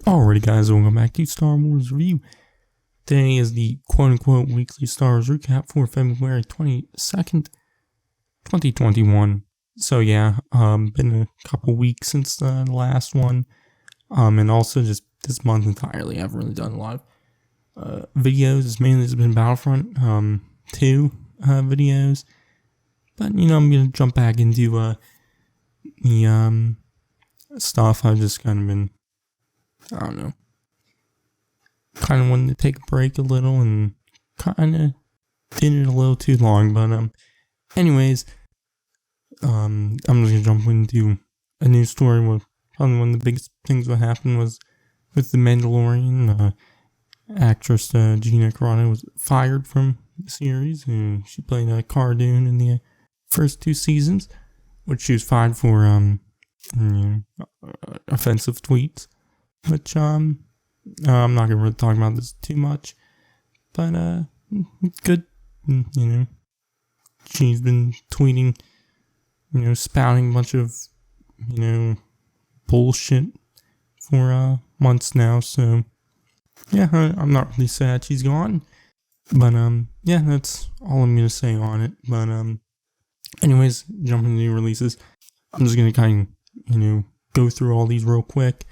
Alrighty guys, welcome back to Star Wars Review. Today is the quote-unquote weekly Star Wars recap for February 22nd, 2021. So yeah, been a couple weeks since the last one. And also just this month entirely, I haven't really done a lot of videos. It's mainly just been Battlefront 2 videos. But, I'm going to jump back into the stuff. I've just kind of been, I don't know, kind of wanted to take a break a little and kind of did it a little too long. But anyways, I'm just going to jump into a new story where probably one of the biggest things that happened was with The Mandalorian. Actress Gina Carano was fired from the series, and she played Cara Dune in the first two seasons, which she was fired for offensive tweets, which I'm not gonna really talk about this too much, but it's good. She's been tweeting, spouting a bunch of bullshit for months now, so yeah, I'm not really sad she's gone, but yeah, that's all I'm gonna say on it. But anyways, jumping to new releases, I'm just gonna kind of go through all these real quick,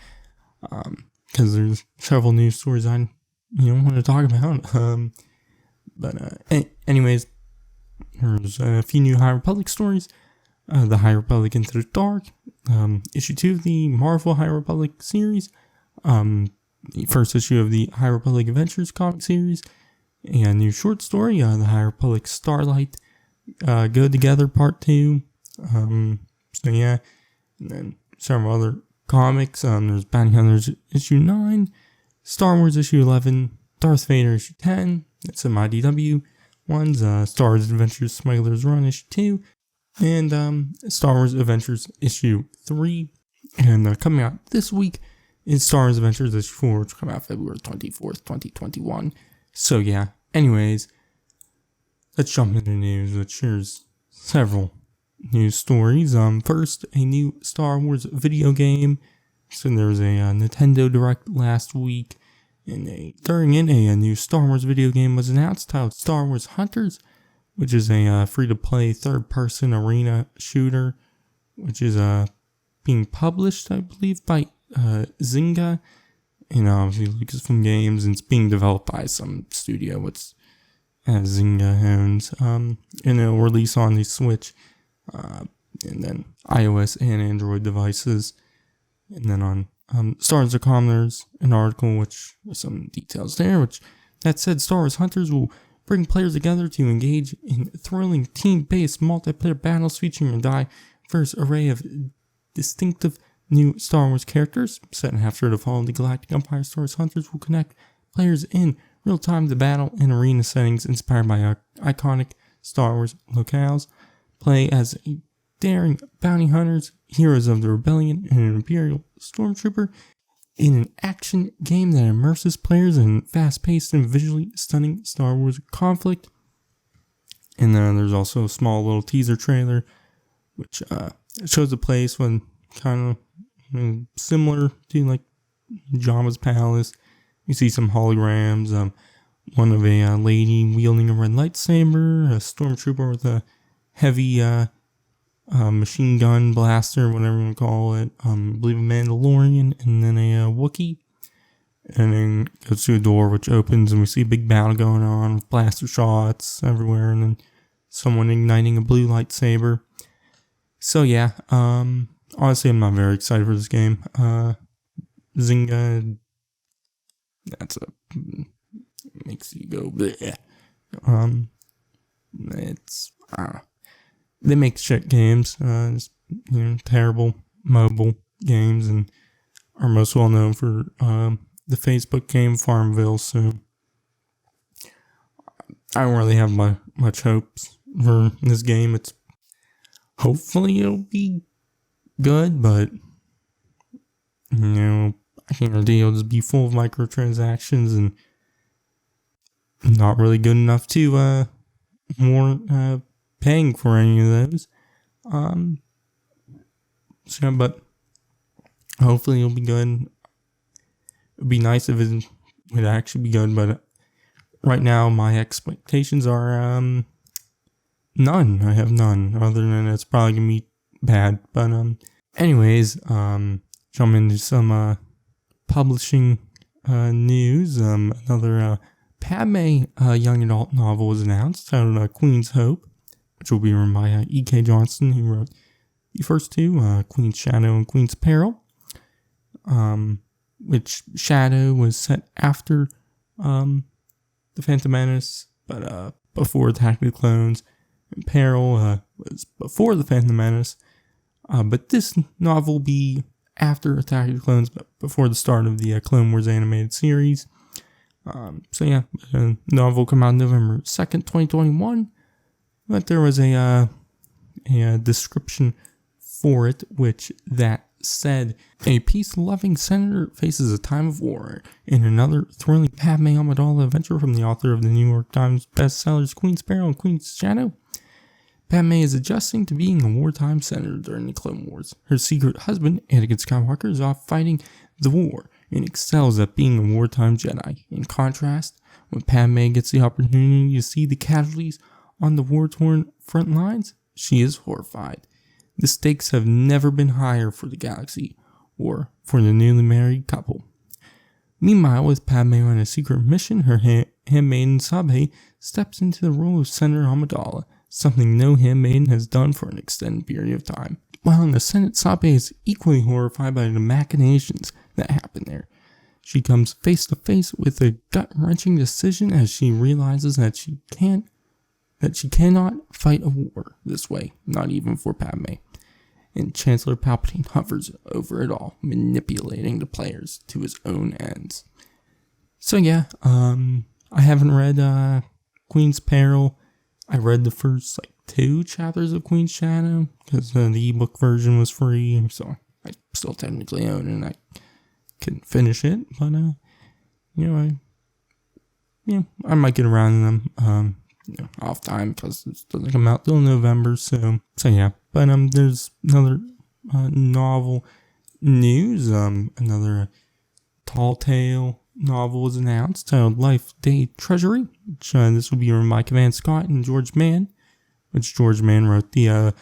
because there's several news stories I want to talk about. Anyways, there's a few new High Republic stories. The High Republic Into the Dark, issue 2 of the Marvel High Republic series, the first issue of the High Republic Adventures comic series, a new short story, the High Republic Starlight Go Together Part 2. So yeah, and then several other comics. There's Bounty Hunters issue 9, Star Wars issue 11, Darth Vader issue 10. That's some IDW ones. Star Wars Adventures Smuggler's Run issue 2, and Star Wars Adventures issue 3. And coming out this week is Star Wars Adventures issue 4, which will come out February 24th, 2021. So yeah, anyways, let's jump into the news, which here's several news stories. First, a new Star Wars video game. So there was a Nintendo Direct last week, and during it, a new Star Wars video game was announced titled Star Wars Hunters, which is a free-to-play third-person arena shooter, which is being published, I believe, by Zynga, and obviously Lucasfilm Games, and it's being developed by some studio which Zynga owns, and it'll release on the Switch, and then iOS and Android devices. And then on Stars.com, there's an article which there's some details there, which that said Star Wars Hunters will bring players together to engage in thrilling team-based multiplayer battles featuring a diverse array of distinctive new Star Wars characters. Set after the fall of the Galactic Empire, Star Wars Hunters will connect players in real time to battle in arena settings inspired by iconic Star Wars locales. Play as daring bounty hunters, heroes of the rebellion, and an Imperial stormtrooper in an action game that immerses players in fast-paced and visually stunning Star Wars conflict. And then there's also a small little teaser trailer, which shows a place when kind of similar to like Jabba's palace. You see some holograms, one of a lady wielding a red lightsaber, a stormtrooper with a heavy machine gun blaster, whatever you want to call it, I believe a Mandalorian, and then a Wookiee. And then goes to a door which opens, and we see a big battle going on with blaster shots everywhere, and then someone igniting a blue lightsaber. So yeah, honestly, I'm not very excited for this game. Zynga, makes you go bleh. It's they make shit games, just, terrible mobile games, and are most well known for the Facebook game Farmville. So I don't really have much hopes for this game. Hopefully it'll be good, but I can't guarantee it'll just be full of microtransactions and not really good enough to warrant paying for any of those. So, but hopefully it'll be good. It'd be nice if it would actually be good, but right now my expectations are none. I have none, other than it's probably gonna be bad. But anyways, jump into some publishing news. Another Padme young adult novel was announced titled Queen's Hope, which will be written by E.K. Johnston, who wrote the first two, Queen's Shadow and Queen's Peril. Which Shadow was set after the Phantom Menace, but before Attack of the Clones. And Peril was before the Phantom Menace, but this novel will be after Attack of the Clones, but before the start of the Clone Wars animated series. The novel will come out November 2nd, 2021, but there was a description for it, which that said, a peace-loving senator faces a time of war in another thrilling Padme Amidala adventure from the author of the New York Times bestsellers Queen's Peril and Queen's Shadow. Padme is adjusting to being a wartime senator during the Clone Wars. Her secret husband, Anakin Skywalker, is off fighting the war and excels at being a wartime Jedi. In contrast, when Padme gets the opportunity to see the casualties on the war-torn front lines, she is horrified. The stakes have never been higher for the galaxy, or for the newly married couple. Meanwhile, with Padme on a secret mission, her handmaiden Sabe steps into the role of Senator Amidala, something no handmaiden has done for an extended period of time. While in the Senate, Sabe is equally horrified by the machinations that happen there. She comes face to face with a gut-wrenching decision as she realizes that she cannot fight a war this way, not even for Padme. And Chancellor Palpatine hovers over it all, manipulating the players to his own ends. So yeah, I haven't read Queen's Peril. I read the first 2 chapters of Queen's Shadow because the ebook version was free, so I still technically own it and I couldn't finish it. But I might get around to them. Off time because it doesn't come out till November, so yeah. But there's another novel news. Another tall tale novel was announced titled Life Day Treasury, which this will be written by Cavan Scott and George Mann, which George Mann wrote the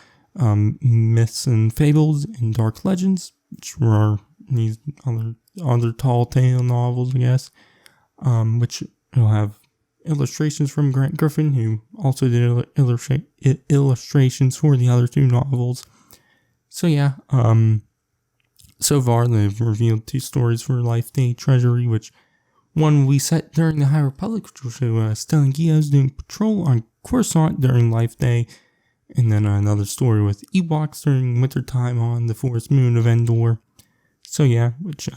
Myths and Fables and Dark Legends, which were these other tall tale novels, I guess, which will have illustrations from Grant Griffin, who also did illustrations for the other 2 novels. So yeah, so far they've revealed 2 stories for Life Day Treasury, which one will be set during the High Republic, which will show Stellan Gios doing patrol on Coruscant during Life Day, and then another story with Ewoks during wintertime on the forest moon of Endor. So yeah, which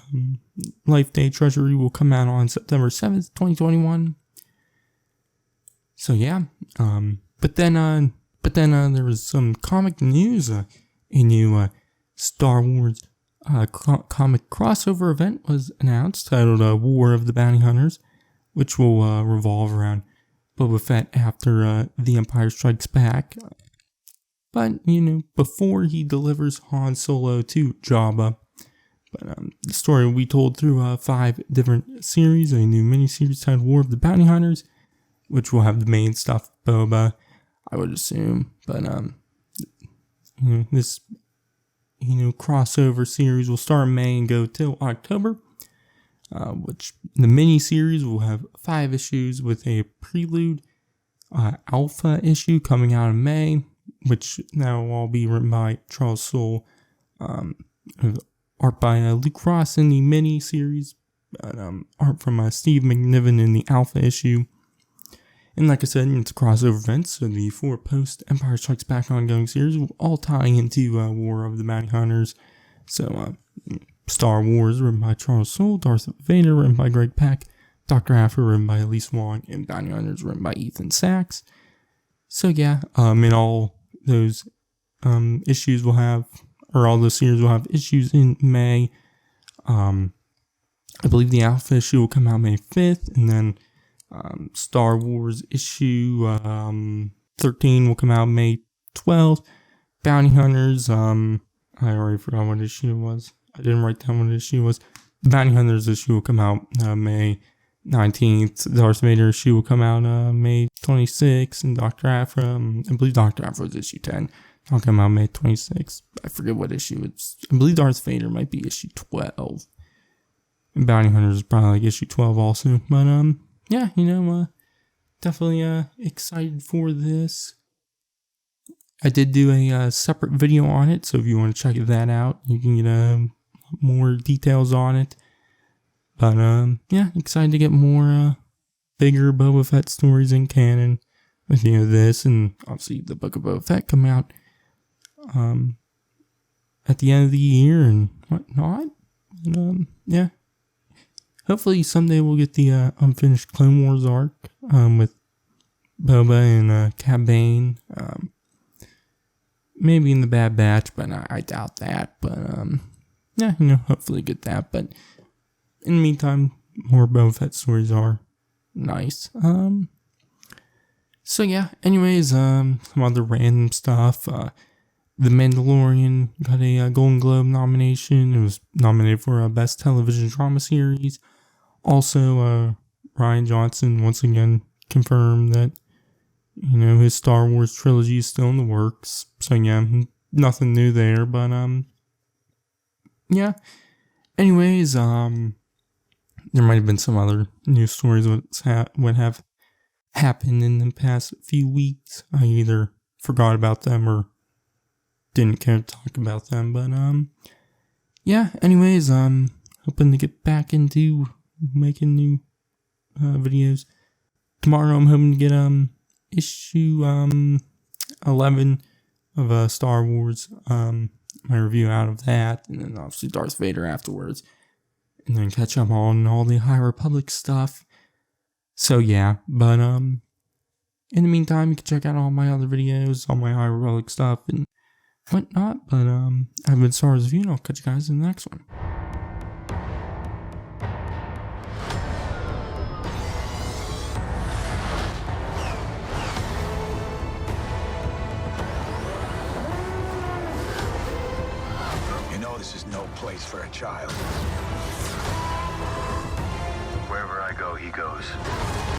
Life Day Treasury will come out on September 7th, 2021. So yeah, but then there was some comic news. A new Star Wars comic crossover event was announced titled War of the Bounty Hunters, which will revolve around Boba Fett after The Empire Strikes Back. But, before he delivers Han Solo to Jabba. But the story will be told through 5 different series, a new miniseries titled War of the Bounty Hunters, which will have the main stuff, Boba, I would assume. But, this, crossover series will start in May and go till October, which the mini-series will have 5 issues with a prelude alpha issue coming out in May, which now will all be written by Charles Soule, art by Luke Ross in the mini-series, art from Steve McNiven in the alpha issue. And like I said, it's a crossover event, so the 4 post-Empire Strikes Back ongoing series will all tie into War of the Bounty Hunters. So, Star Wars, written by Charles Soule, Darth Vader, written by Greg Pak, Dr. Aphra, written by Elise Wong, and Bounty Hunters, written by Ethan Sachs. So yeah, in all those issues will have, or all those series will have issues in May. I believe the alpha issue will come out May 5th, and then Star Wars issue 13 will come out May 12th. Bounty Hunters, I already forgot what issue it was. I didn't write down what issue it was. the Bounty Hunters issue will come out May 19th. Darth Vader issue will come out May 26th. And Dr. Aphra, I believe Dr. Aphra is issue 10. I'll come out May 26th. I forget what issue it's. I believe Darth Vader might be issue 12. And Bounty Hunters is probably like issue 12 also. But yeah, definitely excited for this. I did do a separate video on it, so if you want to check that out, you can get more details on it. But yeah, excited to get more bigger Boba Fett stories in canon with this, and obviously the Book of Boba Fett come out at the end of the year and whatnot. And, yeah, hopefully someday we'll get the unfinished Clone Wars arc with Boba and Cad Bane. Maybe in the Bad Batch, but I doubt that. But yeah, hopefully get that. But in the meantime, more Boba Fett stories are nice. So yeah, anyways, some other random stuff. The Mandalorian got a Golden Globe nomination. It was nominated for a Best Television Drama Series. Also, Rian Johnson once again confirmed that his Star Wars trilogy is still in the works. So yeah, nothing new there. But yeah. Anyways, there might have been some other news stories what have happened in the past few weeks. I either forgot about them or didn't care to talk about them. But yeah. Anyways, hoping to get back into making new videos. Tomorrow I'm hoping to get issue 11 of Star Wars, my review out of that, and then obviously Darth Vader afterwards, and then catch up on all the High Republic stuff. So yeah, but in the meantime, you can check out all my other videos, all my High Republic stuff and whatnot. But I've been Star Wars Review, and I'll catch you guys in the next one. This is no place for a child. Wherever I go, he goes.